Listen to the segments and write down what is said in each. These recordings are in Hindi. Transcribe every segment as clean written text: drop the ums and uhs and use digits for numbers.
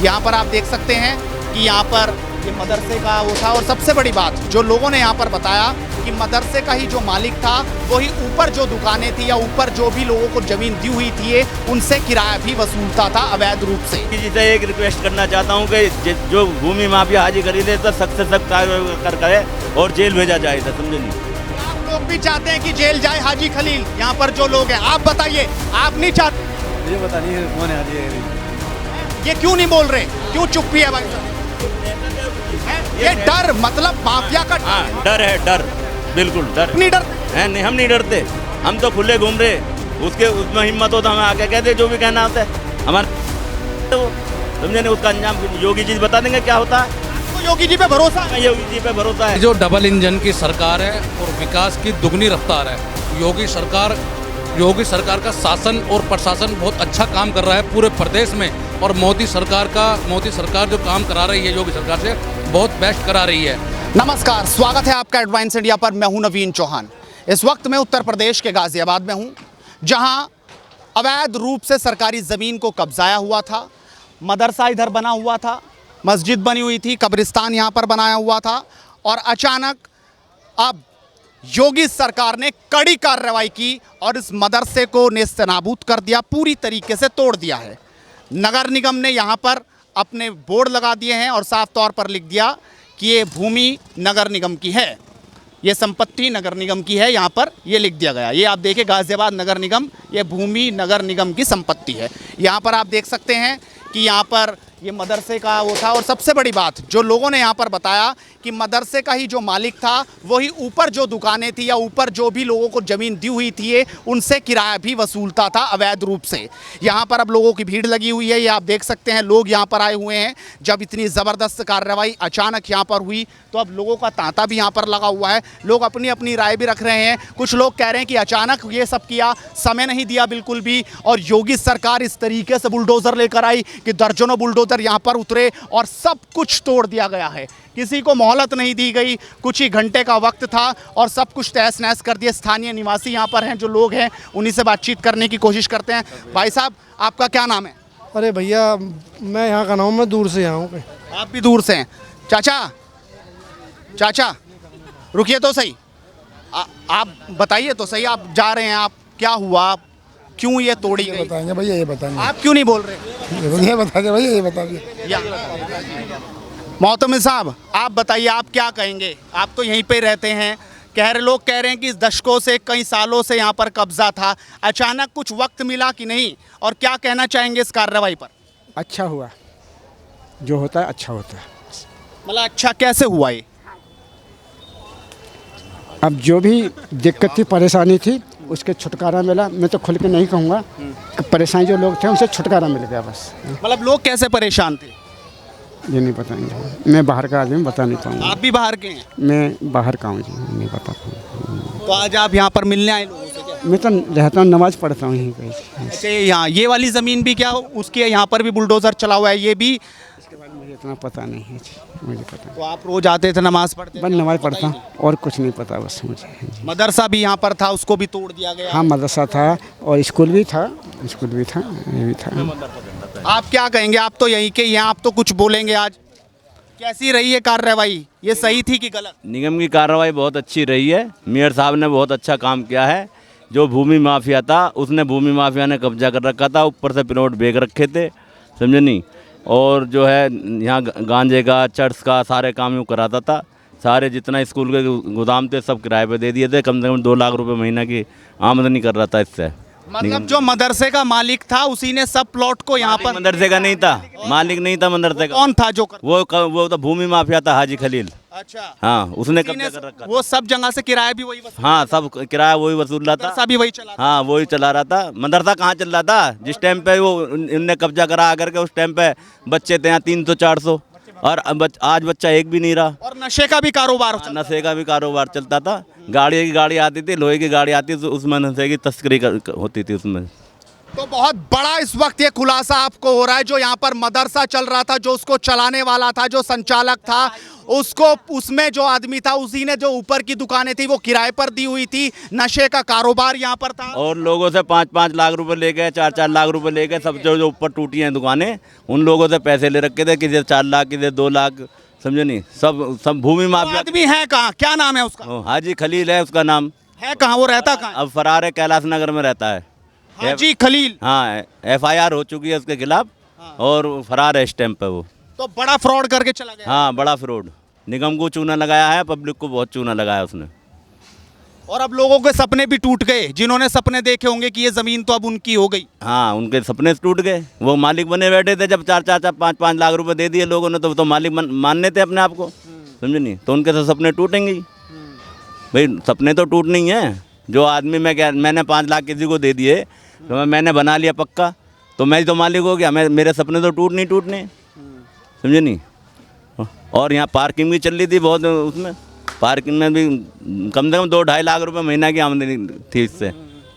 यहाँ पर आप देख सकते हैं कि यहाँ पर ये मदरसे का वो था। और सबसे बड़ी बात जो लोगों ने यहाँ पर बताया कि मदरसे का ही जो मालिक था वही ऊपर जो दुकानें थी या ऊपर जो भी लोगों को जमीन दी हुई थी उनसे किराया भी वसूलता था अवैध रूप से। जिसे एक रिक्वेस्ट करना चाहता हूँ कि जो भूमि माफिया हाजी खरीदे तो सख्त से सख्त कर करे और जेल भेजा जाए, समझे नहीं। आप लोग भी चाहते हैं कि जेल जाए हाजी खलील, यहाँ पर जो लोग हैं, आप बताइए, आप नहीं चाहते? मुझे पता नहीं कौन है हाजी खलील। ये क्यों नहीं बोल रहे, क्यों चुप भी है भाई साहब? ये डर मतलब माफिया का डर है, डर बिल्कुल डर। नहीं डर है नहीं, हम नहीं डरते, हम तो खुले घूम रहे। उसके उसमें हिम्मत हो तो हमें आके कहते जो भी कहना होता है हमारे तो समझे नहीं। उसका अंजाम योगी जी बता देंगे क्या होता है। तो योगी जी पे भरोसा है? योगी जी पे भरोसा है। जो डबल इंजन की सरकार है और विकास की दुगनी रफ्तार है। योगी सरकार का शासन और प्रशासन बहुत अच्छा काम कर रहा है पूरे प्रदेश में। और मोदी सरकार जो काम करा रही है योगी सरकार से बहुत बेस्ट करा रही है। नमस्कार, स्वागत है आपका एडवांस इंडिया पर। मैं हूं नवीन चौहान। इस वक्त मैं उत्तर प्रदेश के गाजियाबाद में हूं, जहां अवैध रूप से सरकारी ज़मीन को कब्जाया हुआ था। मदरसा इधर बना हुआ था, मस्जिद बनी हुई थी, कब्रिस्तान यहां पर बनाया हुआ था। और अचानक अब योगी सरकार ने कड़ी कार्रवाई की और इस मदरसे को नेस्तनाबूद कर दिया, पूरी तरीके से तोड़ दिया है। नगर निगम ने यहाँ पर अपने बोर्ड लगा दिए हैं और साफ तौर पर लिख दिया कि ये भूमि नगर निगम की है, ये संपत्ति नगर निगम की है। यहाँ पर ये लिख दिया गया। ये आप देखिए, गाजियाबाद नगर निगम, ये भूमि नगर निगम की संपत्ति है। यहाँ पर आप देख सकते हैं कि यहाँ पर ये मदरसे का वो था। और सबसे बड़ी बात जो लोगों ने यहाँ पर बताया कि मदरसे का ही जो मालिक था वही ऊपर जो दुकानें थी या ऊपर जो भी लोगों को ज़मीन दी हुई थी उनसे किराया भी वसूलता था अवैध रूप से। यहाँ पर अब लोगों की भीड़ लगी हुई है, ये आप देख सकते हैं। लोग यहाँ पर आए हुए हैं। जब इतनी ज़बरदस्त कार्रवाई अचानक यहाँ पर हुई तो अब लोगों का तांता भी यहाँ पर लगा हुआ है। लोग अपनी अपनी राय भी रख रहे हैं। कुछ लोग कह रहे हैं कि अचानक ये सब किया, समय नहीं दिया बिल्कुल भी, और योगी सरकार इस तरीके से बुलडोज़र लेकर आई कि दर्जनों बुलडोज़र यहाँ पर उतरे और सब कुछ तोड़ दिया गया है। किसी को मोहलत नहीं दी गई, कुछ ही घंटे का वक्त था और सब कुछ तहस नहस कर दिया। स्थानीय निवासी यहाँ पर हैं, जो लोग हैं उन्हीं से बातचीत करने की कोशिश करते हैं। भाई साहब, आपका क्या नाम है? अरे भैया, मैं यहाँ का नाम, मैं दूर से आया हूँ। आप भी दूर से हैं? चाचा रुकिए तो सही, आप बताइए तो सही, आप जा रहे हैं, आप क्या हुआ, क्यों ये तोड़ी गई? बताएंगे भैया, ये बताएंगे। आप क्यों नहीं बोल रहे? ये बताइए भैया, ये बताइए। मोहतमिल साहब, आप बताइए, आप क्या कहेंगे? आप तो यहीं पे रहते हैं। लोग कह रहे हैं कि इस दशकों से, कई सालों से यहाँ पर कब्जा था, अचानक कुछ वक्त मिला कि नहीं, और क्या कहना चाहेंगे इस कार्रवाई पर? अच्छा हुआ, जो होता है अच्छा होता है। मतलब अच्छा कैसे हुआ ये? अब जो भी दिक्कत थी, परेशानी थी, उसके छुटकारा मिला। मैं तो खुल के नहीं कहूँगा कि परेशानी जो लोग थे उनसे छुटकारा मिल गया बस। मतलब लोग कैसे परेशान थे? ये नहीं बताएंगे, मैं बाहर का आदमी, बता नहीं पाऊँगा। आप भी बाहर के हैं? मैं बाहर का हूँ जी, नहीं बता पाऊँगा। तो आज आप यहाँ पर मिलने आए लोगों से क्या? मैं तो रहता हूँ, नमाज पढ़ता हूँ यहीं पे। अच्छा, यहाँ ये वाली ज़मीन भी क्या उसके यहाँ पर भी बुलडोज़र चला हुआ है, ये भी? इसके बारे में मुझे इतना पता नहीं है जी, मुझे पता। तो आप रोज आते थे, नमाज पढ़ते थे? बस नमाज पढ़ता हूँ और कुछ नहीं पता बस मुझे। मदरसा भी यहाँ पर था, उसको भी तोड़ दिया गया? हाँ, मदरसा था और स्कूल भी था, ये भी था। आप क्या कहेंगे? आप तो यहीं के हैं, आप तो कुछ बोलेंगे। आज कैसी रही है कार्रवाई, ये सही थी कि गलत? निगम की कार्रवाई बहुत अच्छी रही है। मेयर साहब ने बहुत अच्छा काम किया है। जो भूमि माफिया था, भूमि माफिया ने कब्जा कर रखा था, ऊपर से प्लॉट बेच रखे थे, समझे नहीं। और जो है यहाँ गांजे का, चर्च का सारे काम यूँ कराता था। सारे जितना स्कूल के गोदाम थे सब किराए पे दे दिए थे। कम से कम 2 लाख रुपए महीना की आमदनी कर रहा था इससे। मतलब जो मदरसे का मालिक था उसी ने सब प्लॉट को यहाँ पर? मदरसे का नहीं था, मालिक नहीं था मदरसे का। कौन था जो वो तो भूमि माफिया था, हाजी खलील। अच्छा, हाँ, उसने कब्जा कर रखा। वो सब जगह से किराया भी वही वसूल? हाँ, सब किराया वही वसूल रहा था। मदरसा भी वही चला? हाँ, वही चला रहा था। मदरसा कहाँ चल रहा था जिस टाइम पे वो इनने कब्जा करा करके? उस टाइम पे बच्चे थे यहाँ 300-400, और आज बच्चा एक भी नहीं रहा। और नशे का भी कारोबार? नशे का भी कारोबार चलता था। गाड़ी की गाड़ी आती थी, लोहे की गाड़ी आती थी, उसमें नशे की तस्करी होती थी उसमें। तो बहुत बड़ा इस वक्त ये खुलासा आपको हो रहा है, जो यहाँ पर मदरसा चल रहा था, जो उसको चलाने वाला था, जो संचालक था, उसको उसमें जो आदमी था उसी ने जो ऊपर की दुकानें थी वो किराए पर दी हुई थी, नशे का कारोबार यहाँ पर था। और लोगों से 5-5 लाख रुपए ले गए, 4-4 लाख रुपए ले गए, सब जो ऊपर टूटी हैं दुकानें, उन लोगों से पैसे ले रखे थे, किसी 4 लाख, किसी 2 लाख, समझे नहीं, सब भूमि वो माफिया। आदमी है कहाँ, क्या नाम है उसका? हाजी खलील है उसका नाम। है कहाँ, वो रहता कहाँ है? अब फरार है, कैलाश नगर में रहता है। हाजी खलील। हाँ, FIR हो चुकी है उसके खिलाफ और फरार है इस टाइम पे वो। तो बड़ा फ्रॉड करके चला गया। हाँ, बड़ा फ्रॉड। निगम को चूना लगाया है, पब्लिक को बहुत चूना लगाया उसने। और अब लोगों के सपने भी टूट गए, जिन्होंने सपने देखे होंगे कि ये जमीन तो अब उनकी हो गई। हाँ, उनके सपने टूट गए। वो मालिक बने बैठे थे, जब 4-4, 5-5 लाख रुपए दे दिए लोगों ने, तो मालिक मानने थे अपने आप को, समझे नहीं, तो उनके तो सपने टूटेंगे ही। भाई सपने तो टूटने ही हैं। जो आदमी मैंने 5 लाख किसी को दे दिए, तो मैंने बना लिया पक्का, तो मैं ही तो मालिक हो गया। मेरे सपने तो टूटने, समझे नहीं। और यहाँ पार्किंग भी चल रही थी बहुत, उसमें पार्किंग में भी कम से कम 2-2.5 लाख रुपए महीना की आमदनी थी इससे,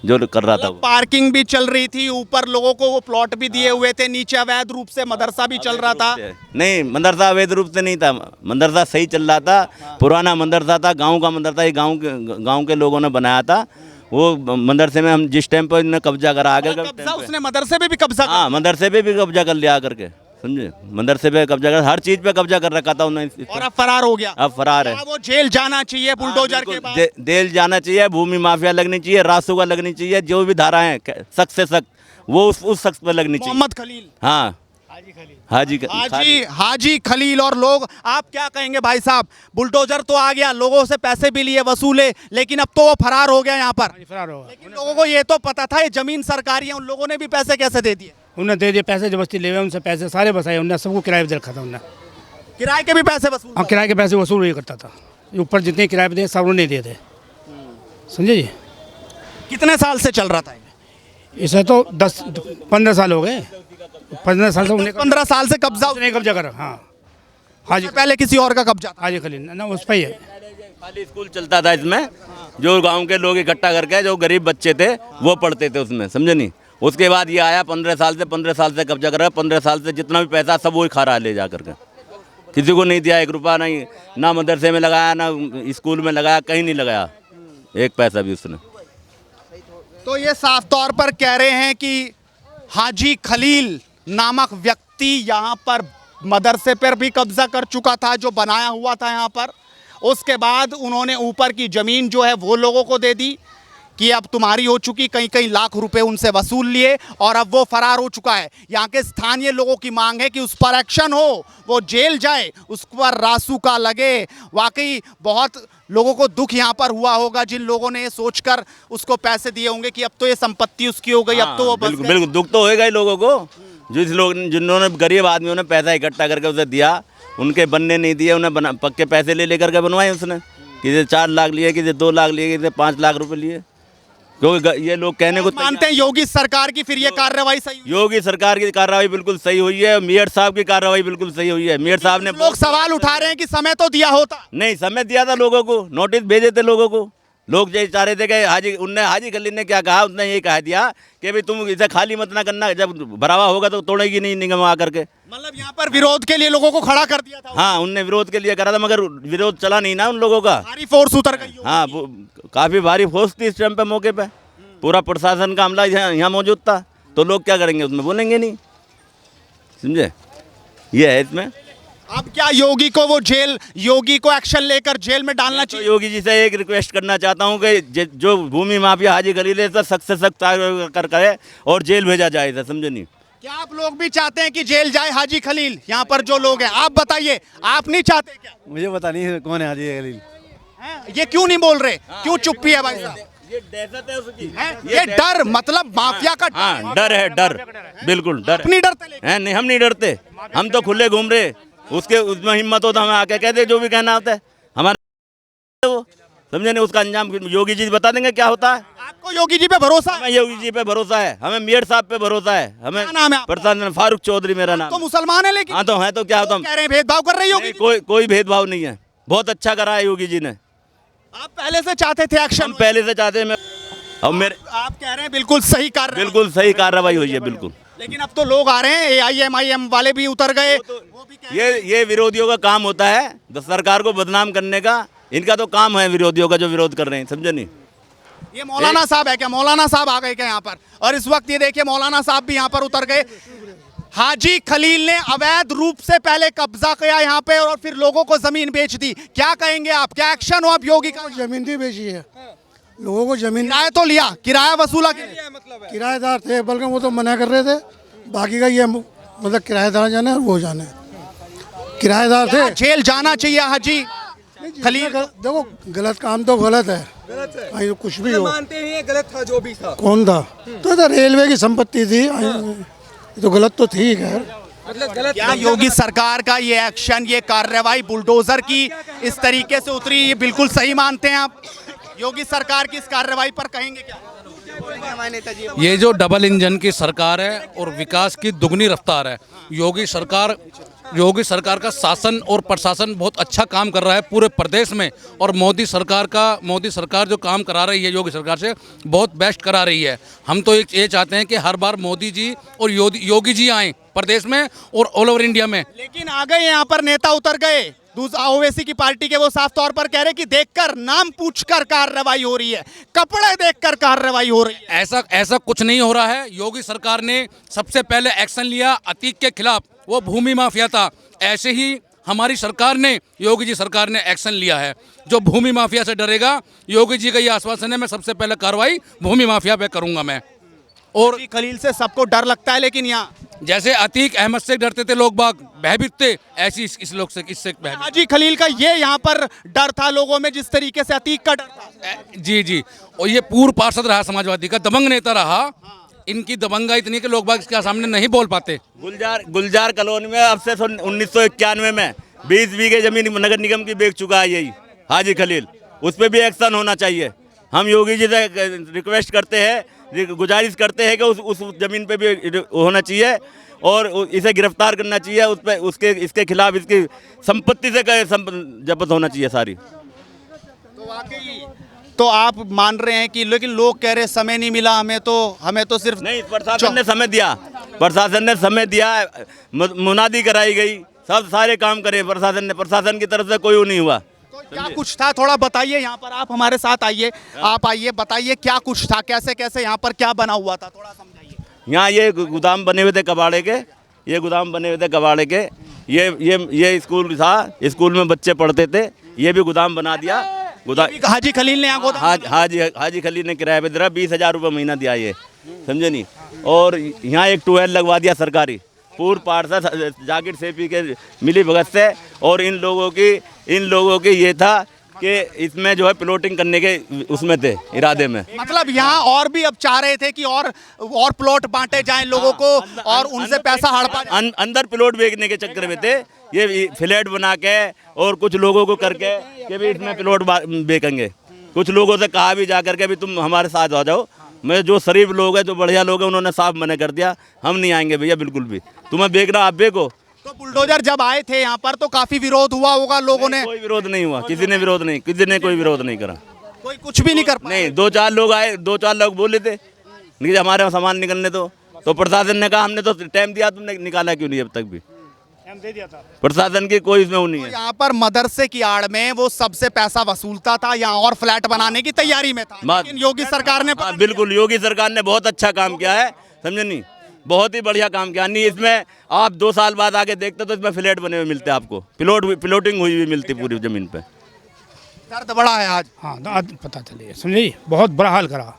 जो कर रहा था वो। पार्किंग भी चल रही थी, ऊपर लोगों को वो प्लॉट भी दिए हुए थे, नीचे अवैध रूप से मदरसा भी चल रहा था। नहीं, मदरसा अवैध रूप से नहीं था, मदरसा सही चल रहा था। पुराना मदरसा था, गांव का मदरसा, ये गांव के लोगों ने बनाया था। वो मदरसे में हम जिस टाइम पर इन्होंने कब्जा करा आकर, कब्जा उसने मदरसे पे भी कब्जा कर। हाँ, मदरसे पे भी कब्जा कर लिया आकर के, समझे, मदरसे पे कब्जा कर, हर चीज पे कब्जा कर रखा था उन्होंने। और अब फरार हो गया। अब फरार है। क्या वो जेल जाना चाहिए बुलडोजर के बाद? जेल जाना चाहिए, भूमि माफिया लगनी चाहिए, रासुका लगनी चाहिए, जो भी धाराएं सख्त से सख्त वो उस शख्स पर लगनी चाहिए। मोहम्मद खलील। हाँ, हाजी खलील। और लोग, आप क्या कहेंगे भाई साहब? बुलडोजर तो आ गया, लोगों से पैसे भी लिए, वसूले, लेकिन अब तो वो फरार हो गया यहाँ पर। फरार होगा। लेकिन लोगों को ये तो पता था ये जमीन सरकारी है, उन लोगों ने भी पैसे कैसे दे दिए? उन्होंने दे दिए पैसे, जबरदस्ती ले गए उनसे पैसे सारे बसाए, उन्होंने सबको किराए पे दे रखा था उन्होंने। किराए के भी पैसे वसूल? हाँ, किराए के पैसे वसूल ही करता था, ऊपर जितने किराए पे दिए सब उन्होंने दिए थे, समझे जी। कितने साल से चल रहा था? इसे तो 10-15 साल हो गए, 15 साल से 15 साल से कब्जा उसने कब्जा करा। हाँ, हाजी पहले किसी और का कब्जा था। हाजी खलील ना, उस पर ही है। खाली स्कूल चलता था इसमें, जो गांव के लोग इकट्ठा करके, जो गरीब बच्चे थे वो पढ़ते थे उसमें, समझे नहीं। उसके बाद ये आया 15 साल से कब्जा कर रहा है। 15 साल से जितना भी पैसा सब वही खा रहा है ले जा करके, किसी को नहीं दिया 1 रुपया, नहीं ना मदरसे में लगाया, ना स्कूल में लगाया, कहीं नहीं लगाया 1 पैसा भी उसने। तो ये साफ तौर पर कह रहे हैं कि हाजी खलील नामक व्यक्ति यहाँ पर मदरसे पर भी कब्जा कर चुका था, जो बनाया हुआ था यहाँ पर। उसके बाद उन्होंने ऊपर की ज़मीन जो है वो लोगों को दे दी कि अब तुम्हारी हो चुकी, कई लाख रुपए उनसे वसूल लिए, और अब वो फरार हो चुका है। यहाँ के स्थानीय लोगों की मांग है कि उस पर एक्शन हो, वो जेल जाए, उस पर रासुका लगे। वाकई बहुत लोगों को दुख यहाँ पर हुआ होगा, जिन लोगों ने ये सोचकर उसको पैसे दिए होंगे कि अब तो ये संपत्ति उसकी हो गई, अब तो वो बिल्कुल बिल्कुल दुख तो होएगा ही लोगों को। जिन्होंने गरीब आदमियों ने पैसा इकट्ठा करके उसे दिया, उनके बनने नहीं दिए, उन्हें पक्के पैसे ले लेकर के बनवाए उसने। किसी 4 लाख लिए, किसी 2 लाख लिए, किसी 5 लाख रुपए लिए। क्योंकि ये लोग कहने को मानते हैं योगी सरकार की फिर ये कार्रवाई सही हुई? योगी सरकार की कार्रवाई बिल्कुल सही हुई है, मेयर साहब की कार्रवाई बिल्कुल सही हुई है। मेयर साहब ने, लोग सवाल उठा रहे हैं कि समय तो दिया होता। नहीं, समय दिया था लोगों को, नोटिस भेजे थे लोगों को। लोग यही चाह रहे थे कि हाजी खलील ने क्या कहा, उसने यही कह दिया कि भाई तुम इसे खाली मत ना करना, जब भरावा होगा तो तोड़ेगी नहीं निगम आकर के। मतलब यहाँ पर विरोध के लिए लोगों को खड़ा कर दिया था। हाँ, उनने विरोध के लिए करा था, मगर विरोध चला नहीं ना उन लोगों का। भारी फोर्स उतर गई। हाँ, काफ़ी भारी फोर्स थी इस टाइम पे, मौके पे पूरा प्रशासन का अमला यहाँ मौजूद था, तो लोग क्या करेंगे, उसमें बोलेंगे नहीं, समझे। ये है इसमें। अब क्या योगी को योगी को एक्शन लेकर जेल में डालना तो चाहिए? योगी जी से एक रिक्वेस्ट करना चाहता हूँ कि जो भूमि माफिया हाजी खलील है, सख्त से सख्त कर करे और जेल भेजा जाए, समझे नहीं। क्या आप लोग भी चाहते हैं कि जेल जाए हाजी खलील? यहाँ पर जो लोग हैं, आप बताइए, आप नहीं चाहते क्या? मुझे पता नहीं कौन है हाजी खलील। ये क्यों नहीं बोल रहे? क्यों चुप्पी है भाई साहब? ये दहशत है उसकी। ये डर, मतलब माफिया का डर। हाँ, डर है, डर, बिल्कुल डर नहीं डरते है। नहीं, हम नहीं डरते, हम तो खुले घूम रहे। उसमें हिम्मत हो तो हमें आके कह दे, जो भी कहना होता है हमारा, वो समझे नहीं। उसका अंजाम योगी जी बता देंगे क्या होता है। आपको योगी जी पे भरोसा है? हमें योगी जी पे भरोसा है, हमें मेयर साहब पे भरोसा है, हमें। क्या नाम है आपका? प्रधान फारूक चौधरी मेरा नाम। तो मुसलमान है, लेकिन हाँ तो है, तो क्या होता, कह रहे हैं भेदभाव कर रहे हैं योगी? कोई भेदभाव नहीं है, बहुत अच्छा करा है योगी जी ने। आप पहले से चाहते थे एक्शन? हम पहले से चाहते हैं। अब मेरे आप कह रहे हैं बिल्कुल सही कार्य, बिल्कुल सही कार्रवाई हुई है बिल्कुल। लेकिन अब तो लोग आ रहे हैं, AIMIM वाले भी उतर गए। ये विरोधियों का काम होता है सरकार को बदनाम करने का। इनका तो काम है विरोधियों का जो विरोध कर रहे हैं, समझे नहीं। ये मौलाना साहब है क्या? मौलाना साहब आ गए क्या यहाँ पर? और इस वक्त ये देखिए मौलाना साहब भी यहाँ पर उतर गए। हाजी खलील ने अवैध रूप से पहले कब्जा किया यहाँ पे और फिर लोगों को जमीन बेच दी। क्या कहेंगे आप? क्या एक्शन हो आप योगी का? जमीन भी बेची है लोगों को, जमीन किराया तो लिया, किराया वसूला किराएदार थे, बल्कि वो तो मना कर रहे थे। बाकी का ये मतलब किराएदार जाने और वो जाने, किराएदार थे। जेल जाना चाहिए हाजी खलील। देखो गलत काम तो गलत है, कहीं तो कुछ भी हो। मानते हैं गलत था जो भी था। कौन था? तो रेलवे की संपत्ति थी, तो गलत तो थी खैर। मतलब गलत क्या योगी सरकार का ये एक्शन, ये कार्रवाई बुलडोजर की इस तरीके से उतरी, ये बिल्कुल सही मानते हैं आप? योगी सरकार की इस कार्रवाई पर कहेंगे क्या? ये जो डबल इंजन की सरकार है और विकास की दुगनी रफ्तार है। योगी सरकार का शासन और प्रशासन बहुत अच्छा काम कर रहा है पूरे प्रदेश में। और मोदी सरकार जो काम करा रही है योगी सरकार से बहुत बेस्ट करा रही है। हम तो ये चाहते हैं कि हर बार मोदी जी और योगी जी आएँ प्रदेश में और ऑल ओवर इंडिया में। लेकिन आ गए यहाँ पर नेता उतर गए ओवैसी की पार्टी के, वो साफ तौर पर कह रहे कि देखकर नाम पूछकर कार्रवाई हो रही है, कपड़े देखकर कार्रवाई हो रही है। ऐसा कुछ नहीं हो रहा है। योगी सरकार ने सबसे पहले एक्शन लिया अतीक के खिलाफ, वो भूमि माफिया था। ऐसे ही हमारी सरकार ने, योगी जी सरकार ने एक्शन लिया है। जो भूमि माफिया से डरेगा, योगी जी का ये आश्वासन है, मैं सबसे पहले कार्रवाई भूमि माफिया पे करूंगा मैं। और खलील से सबको डर लगता है, लेकिन यहाँ जैसे अतीक अहमद से डरते थे लोग बाग, भयभीत थे, ऐसी इस लोग से इससे भयभीत। हाजी खलील का ये यहाँ पर डर था लोगों में, जिस तरीके से अतीक का डर था। जी। और ये पूर्व पार्षद रहा, समाजवादी का दबंग नेता रहा। इनकी दबंगा इतनी कि लोग बाग इसके सामने नहीं बोल पाते। गुलजार कॉलोनी में अब से 1991 में 20 बीघे जमीन नगर निगम की बेच चुका है यही हाजी खलील। उस पर भी एक्शन होना चाहिए। हम योगी जी से रिक्वेस्ट करते हैं, गुजारिश करते हैं कि उस जमीन पे भी होना चाहिए और इसे गिरफ्तार करना चाहिए। उस पे इसके खिलाफ इसकी संपत्ति से जब्त होना चाहिए सारी। तो वाकई तो आप मान रहे हैं कि, लेकिन लोग कह रहे समय नहीं मिला हमें तो सिर्फ नहीं, प्रशासन ने समय दिया, प्रशासन ने समय दिया, मुनादी कराई गई, सब सारे काम करे प्रशासन की तरफ से कोई नहीं हुआ। तो क्या कुछ था थोड़ा बताइए। यहाँ पर आप हमारे साथ आइए, आप आइए, बताइए क्या कुछ था, कैसे कैसे यहाँ पर क्या बना हुआ था, थोड़ा समझाइए। यहाँ ये गोदाम बने हुए थे कबाड़े के, ये स्कूल था, स्कूल में बच्चे पढ़ते थे, ये भी गोदाम बना दिया। हाजी खलील ने हाजी खलील ने किराए पे दिया, 20,000 रुपये महीना दिया ये, समझे नहीं। और यहाँ एक ट्यूबवेल लगवा दिया सरकारी, पूर्व पार्षद जाकिर सेफी के मिली भगत से। और इन लोगों की ये था कि इसमें जो है प्लॉटिंग करने के उसमें थे, इरादे में। मतलब यहाँ और भी अब चाह रहे थे कि और प्लॉट बांटे जाएं लोगों को और उनसे पैसा हड़पा जाए। अंदर प्लॉट बेचने के चक्कर में थे ये, फ्लैट बना के और कुछ लोगों को करके कि भी इसमें प्लॉट बेचेंगे। कुछ लोगों से कहा भी जा करके भी तुम हमारे साथ आ जाओ। मैं जो शरीफ लोग हैं, जो बढ़िया लोग हैं, उन्होंने साफ मना कर दिया, हम नहीं आएंगे भैया बिल्कुल भी, तुम्हें बेचना आप बेचो। तो बुलडोजर जब आए थे यहाँ पर तो काफी विरोध हुआ होगा लोगों ने? कोई विरोध नहीं हुआ, किसी ने कोई विरोध नहीं करा, कोई कुछ भी नहीं कर पाया। नहीं, 2-4 लोग आए, 2-4 लोग बोले थे नहीं हमारे सामान निकलने दो, तो प्रशासन ने कहा हमने तो टाइम दिया, तुमने निकाला क्यों नहीं अब तक भी? दे दिया था प्रशासन की, कोई इसमें वो नहीं है। यहाँ पर मदरसे की आड़ में वो सबसे पैसा वसूलता था, यहाँ और फ्लैट बनाने की तैयारी में था, लेकिन योगी सरकार ने बिल्कुल, योगी सरकार ने बहुत अच्छा काम किया है, समझे नहीं, बहुत ही बढ़िया काम किया। नहीं, इसमें आप 2 साल बाद आके देखते तो इसमें फ्लैट बने हुए मिलते आपको, प्लॉटिंग हुई हुई मिलती पूरी जमीन पे। दर्द बड़ा है आज। हाँ, आज पता चलिए, समझिए बहुत बड़ा हाल करा,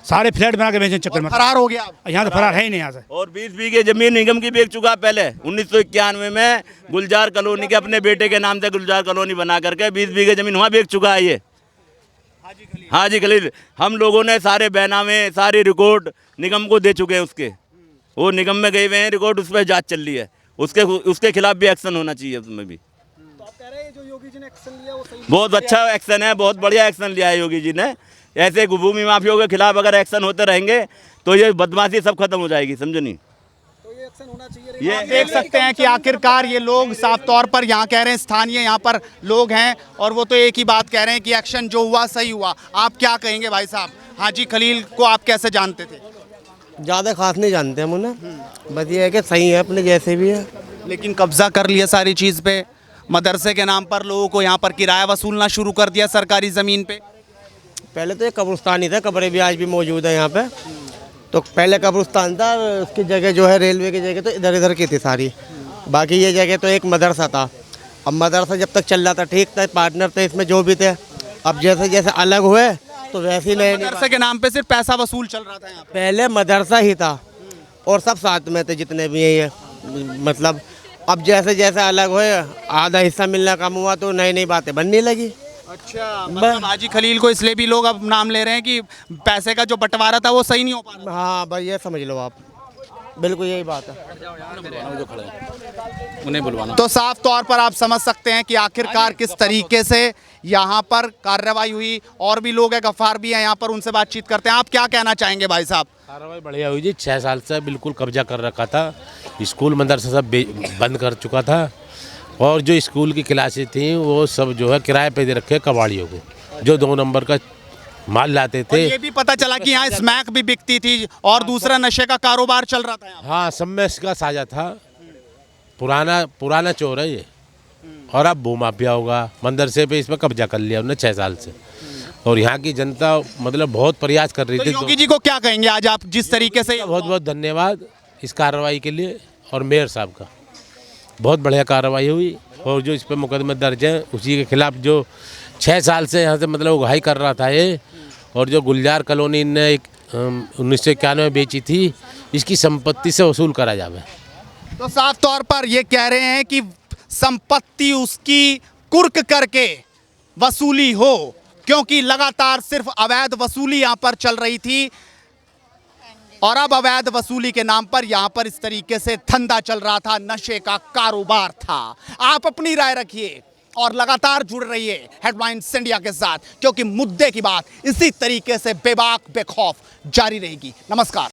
सारे फ्लैट बना के बेचने चक्कर में फरार हो गया। यहाँ तो फरार है ही नहीं यहाँ से। और 20 बीघे जमीन निगम की बेच चुका पहले 1991 में गुलजार कॉलोनी के अपने बेटे के नाम से गुलजार कॉलोनी बना करके 20 बीघे जमीन वहाँ बेच चुका है ये हाजी खलील। हम लोगों ने सारे बैनामे, सारी रिकॉर्ड निगम को दे चुके हैं उसके, वो निगम में गए हुए हैं रिकॉर्ड, उस पर जाँच चल रही है, उसके खिलाफ भी एक्शन होना चाहिए उसमें भी। तो आप कह रहे हैं जो योगी जी ने एक्शन लिया वो सही, बहुत अच्छा एक्शन है, बहुत बढ़िया एक्शन लिया है योगी जी ने। ऐसे भूमि माफियों के खिलाफ अगर एक्शन होते रहेंगे तो ये बदमाशी सब खत्म हो जाएगी, समझो नहीं। तो ये एक्शन होना चाहिए। ये देख सकते हैं कि आखिरकार ये लोग साफ तौर पर यहाँ कह रहे हैं, स्थानीय यहाँ पर लोग हैं और वो तो एक ही बात कह रहे हैं कि एक्शन जो हुआ सही हुआ। आप क्या कहेंगे भाई साहब? हाजी खलील को आप कैसे जानते थे? ज़्यादा खास नहीं जानते हम उन्हें, बस ये है कि सही है अपने जैसे भी है। लेकिन कब्जा कर लिया सारी चीज़ पे, मदरसे के नाम पर लोगों को यहाँ पर किराया वसूलना शुरू कर दिया सरकारी ज़मीन पे। पहले तो ये कब्रिस्तान ही था, कब्रें भी आज भी मौजूद है यहाँ पे। तो पहले कब्रिस्तान था, उसकी जगह जो है रेलवे की जगह तो इधर इधर की थी सारी। बाकी ये जगह तो एक मदरसा था। अब मदरसा जब तक चल रहा था ठीक था, पार्टनर थे इसमें जो भी थे। अब जैसे जैसे अलग हुए तो वैसे ही नए मदरसे के नाम पे सिर्फ पैसा वसूल चल रहा था यहाँ पे। पहले मदरसा ही था और सब साथ में थे जितने भी हैं ये, मतलब अब जैसे जैसे अलग हुए आधा हिस्सा मिलना कम हुआ तो नई नई बातें बनने लगी। अच्छा, मतलब हाजी खलील को इसलिए भी लोग अब नाम ले रहे हैं कि पैसे का जो बंटवारा था वो सही नहीं हो पा रहा। हाँ भाई ये समझ लो आप, बिल्कुल यही बात है। उन्हें बुलवाना। तो साफ तौर पर आप समझ सकते हैं कि आखिरकार किस तरीके से यहाँ पर कार्रवाई हुई। और भी लोग हैं, गफ्फार भी हैं यहाँ पर, उनसे बातचीत करते हैं। आप क्या कहना चाहेंगे भाई साहब? कार्रवाई बढ़िया हुई जी। 6 साल से बिल्कुल कब्जा कर रखा था, स्कूल मदरसा सब बंद कर चुका था और जो स्कूल की क्लासें थी वो सब जो है किराए पे दे रखे कबाड़ियों को, जो 2 नंबर का माल लाते थे। ये भी पता चला कि यहाँ स्मैक भी बिकती थी और दूसरा नशे का कारोबार चल रहा था यहाँ। हाँ, सब में इसका साझा था। पुराना चोर है ये और अब भूमाफिया होगा। मदरसे पे इसमें कब्जा कर लिया उन्होंने 6 साल से और यहाँ की जनता मतलब बहुत प्रयास कर रही तो थी। योगी जी को क्या कहेंगे आज आप जिस तरीके से? बहुत बहुत धन्यवाद इस कार्रवाई के लिए और मेयर साहब का, बहुत बढ़िया कार्रवाई हुई। और जो इस पर मुकदमे दर्ज है उसी के खिलाफ जो 6 साल से यहाँ से मतलब उगाही कर रहा था ये, और जो गुलजार कॉलोनी ने 1991 बेची थी, इसकी संपत्ति से वसूल करा जावे। तो साफ तौर पर ये कह रहे हैं कि संपत्ति उसकी कुर्क करके वसूली हो, क्योंकि लगातार सिर्फ अवैध वसूली यहाँ पर चल रही थी और अब अवैध वसूली के नाम पर यहाँ पर इस तरीके से धंधा चल रहा था, नशे का कारोबार था। आप अपनी राय रखिए और लगातार जुड़ रहिए हेडलाइंस इंडिया के साथ, क्योंकि मुद्दे की बात इसी तरीके से बेबाक बेखौफ जारी रहेगी। नमस्कार।